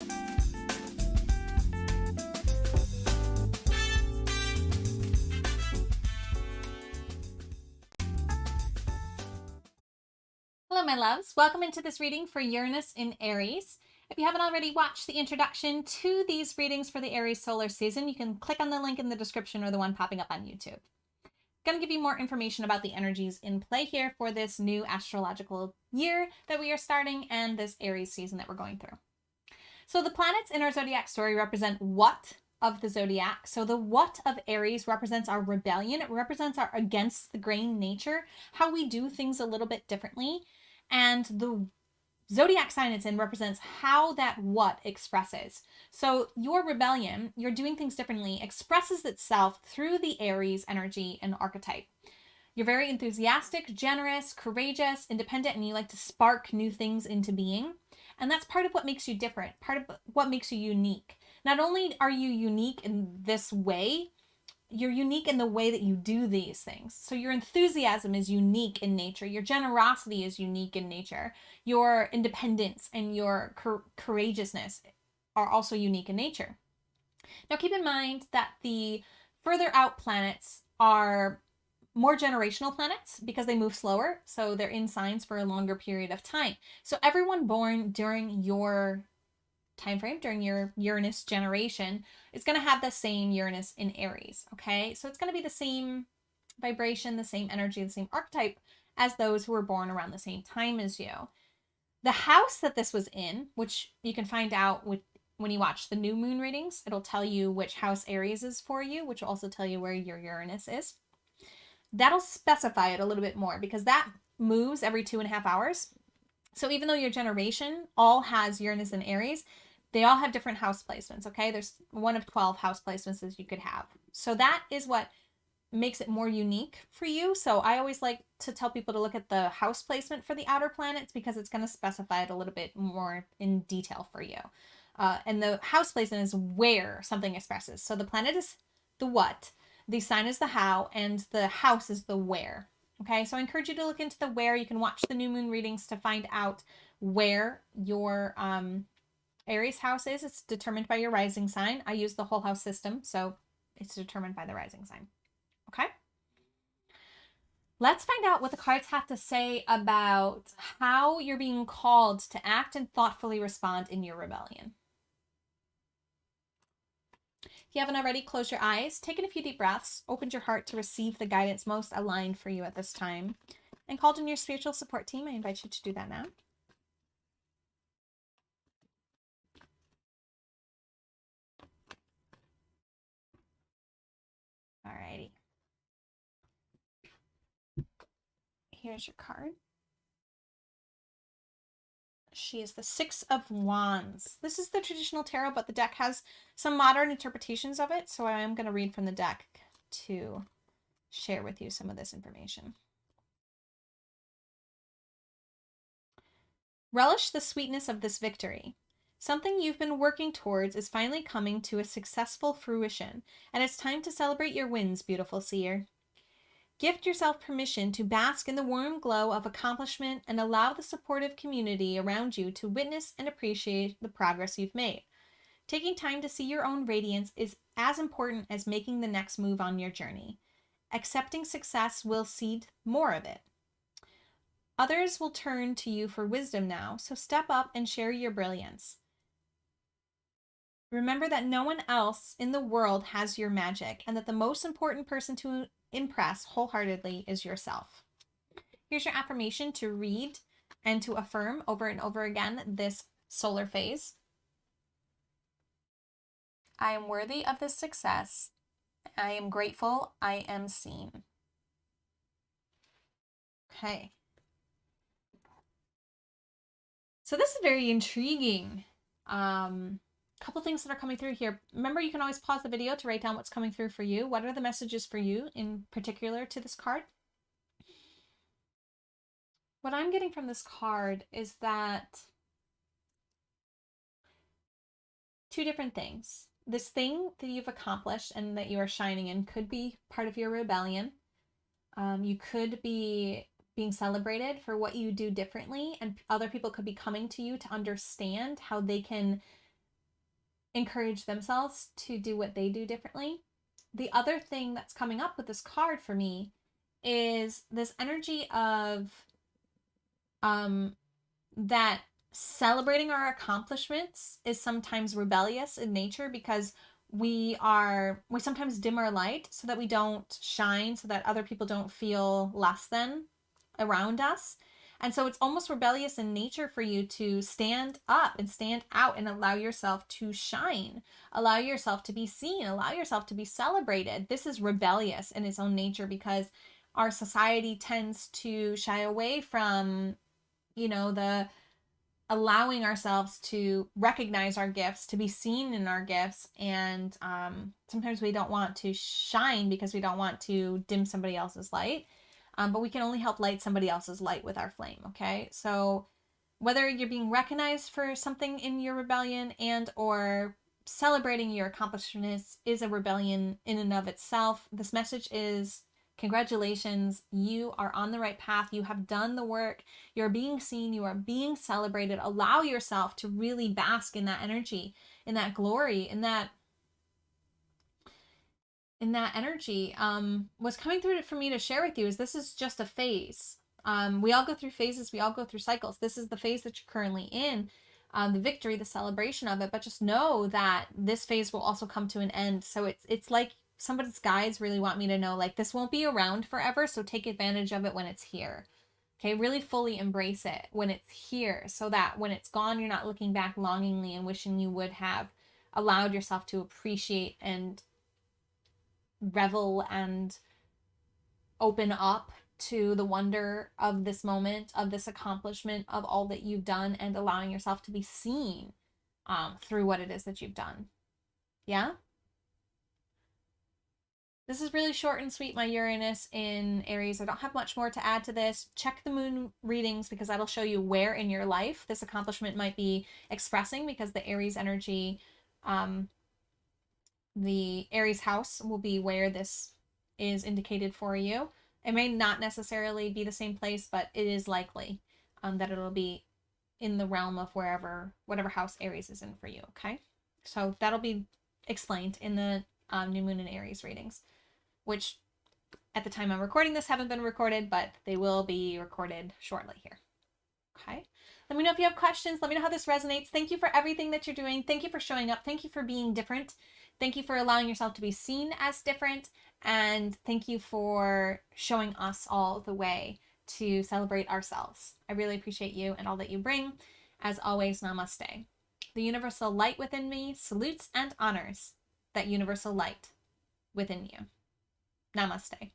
Hello, my loves. Welcome into this reading for Uranus in Aries. If you haven't already watched the introduction to these readings for the Aries Solar season, you can click on the link in the description or the one popping up on YouTube. I'm going to give you more information about the energies in play here for this new astrological year that we are starting and this Aries season that we're going through. So the planets in our zodiac story represent what of the zodiac. So the what of Aries represents our rebellion. It represents our against the grain nature, how we do things a little bit differently. And the zodiac sign it's in represents how that what expresses. So your rebellion, you're doing things differently, expresses itself through the Aries energy and archetype. You're very enthusiastic, generous, courageous, independent, and you like to spark new things into being. And that's part of what makes you different, part of what makes you unique. Not only are you unique in this way, you're unique in the way that you do these things. So your enthusiasm is unique in nature. Your generosity is unique in nature. Your independence and your courageousness are also unique in nature. Now keep in mind that the further out planets are more generational planets because they move slower. So they're in signs for a longer period of time. So everyone born during your time frame, during your Uranus generation, is going to have the same Uranus in Aries. Okay, so it's going to be the same vibration, the same energy, the same archetype as those who were born around the same time as you. The house that this was in, which you can find out when you watch the new moon readings, it'll tell you which house Aries is for you, which will also tell you where your Uranus is. That'll specify it a little bit more because that moves every 2.5 hours. So even though your generation all has Uranus and Aries, they all have different house placements, okay? There's one of 12 house placements that you could have. So that is what makes it more unique for you. So I always like to tell people to look at the house placement for the outer planets because it's going to specify it a little bit more in detail for you. And the house placement is where something expresses. So the planet is the what, the sign is the how, and the house is the where. Okay, so I encourage you to look into the where. You can watch the new moon readings to find out where your Aries house is. It's determined by your rising sign. I use the whole house system, so it's determined by the rising sign. Okay? Let's find out what the cards have to say about how you're being called to act and thoughtfully respond in your rebellion. If you haven't already, close your eyes, take in a few deep breaths, open your heart to receive the guidance most aligned for you at this time, and called in your spiritual support team. I invite you to do that now. Alrighty. Here's your card. She is the Six of Wands. This is the traditional tarot, but the deck has some modern interpretations of it, so I am going to read from the deck to share with you some of this information. Relish the sweetness of this victory. Something you've been working towards is finally coming to a successful fruition, and it's time to celebrate your wins, beautiful seer. Gift yourself permission to bask in the warm glow of accomplishment and allow the supportive community around you to witness and appreciate the progress you've made. Taking time to see your own radiance is as important as making the next move on your journey. Accepting success will seed more of it. Others will turn to you for wisdom now, so step up and share your brilliance. Remember that no one else in the world has your magic, and that the most important person to impress wholeheartedly is yourself. Here's your affirmation to read and to affirm over and over again this solar phase. I am worthy of this success. I am grateful. I am seen. Okay. So this is very intriguing. Couple things that are coming through here. Remember, you can always pause the video to write down what's coming through for you. What are the messages for you in particular to this card? What I'm getting from this card is that two different things. This thing that you've accomplished and that you are shining in could be part of your rebellion. You could be being celebrated for what you do differently, and other people could be coming to you to understand how they can encourage themselves to do what they do differently. The other thing that's coming up with this card for me is this energy of um that celebrating our accomplishments is sometimes rebellious in nature because we sometimes dim our light so that we don't shine, so that other people don't feel less than around us. And so it's almost rebellious in nature for you to stand up and stand out and allow yourself to shine, allow yourself to be seen, allow yourself to be celebrated. This is rebellious in its own nature because our society tends to shy away from, the allowing ourselves to recognize our gifts, to be seen in our gifts. And sometimes we don't want to shine because we don't want to dim somebody else's light. But we can only help light somebody else's light with our flame. Okay. So whether you're being recognized for something in your rebellion and or celebrating your accomplishments is a rebellion in and of itself, this message is congratulations, you are on the right path, you have done the work, you're being seen, you are being celebrated. Allow yourself to really bask in that energy, in that glory, in that energy. What's coming through for me to share with you is this is just a phase. We all go through phases, we all go through cycles. This is the phase that you're currently in, the victory, the celebration of it. But just know that this phase will also come to an end. So it's like somebody's guides really want me to know, like, this won't be around forever. So take advantage of it when it's here. Okay, really fully embrace it when it's here so that when it's gone, you're not looking back longingly and wishing you would have allowed yourself to appreciate and revel and open up to the wonder of this moment, of this accomplishment, of all that you've done, and allowing yourself to be seen through what it is that you've done. Yeah? This is really short and sweet, my Uranus in Aries. I don't have much more to add to this. Check the moon readings because that'll show you where in your life this accomplishment might be expressing, because the Aries energy, the Aries house will be where this is indicated for you. It may not necessarily be the same place, but it is likely that it'll be in the realm of whatever house Aries is in for you. Okay, so that'll be explained in the new moon and Aries readings, which at the time I'm recording this haven't been recorded, but they will be recorded shortly here. Okay. Let me know if you have questions. Let me know how this resonates. Thank you for everything that you're doing. Thank you for showing up. Thank you for being different. Thank you for allowing yourself to be seen as different. And thank you for showing us all the way to celebrate ourselves. I really appreciate you and all that you bring. As always, namaste. The universal light within me salutes and honors that universal light within you. Namaste.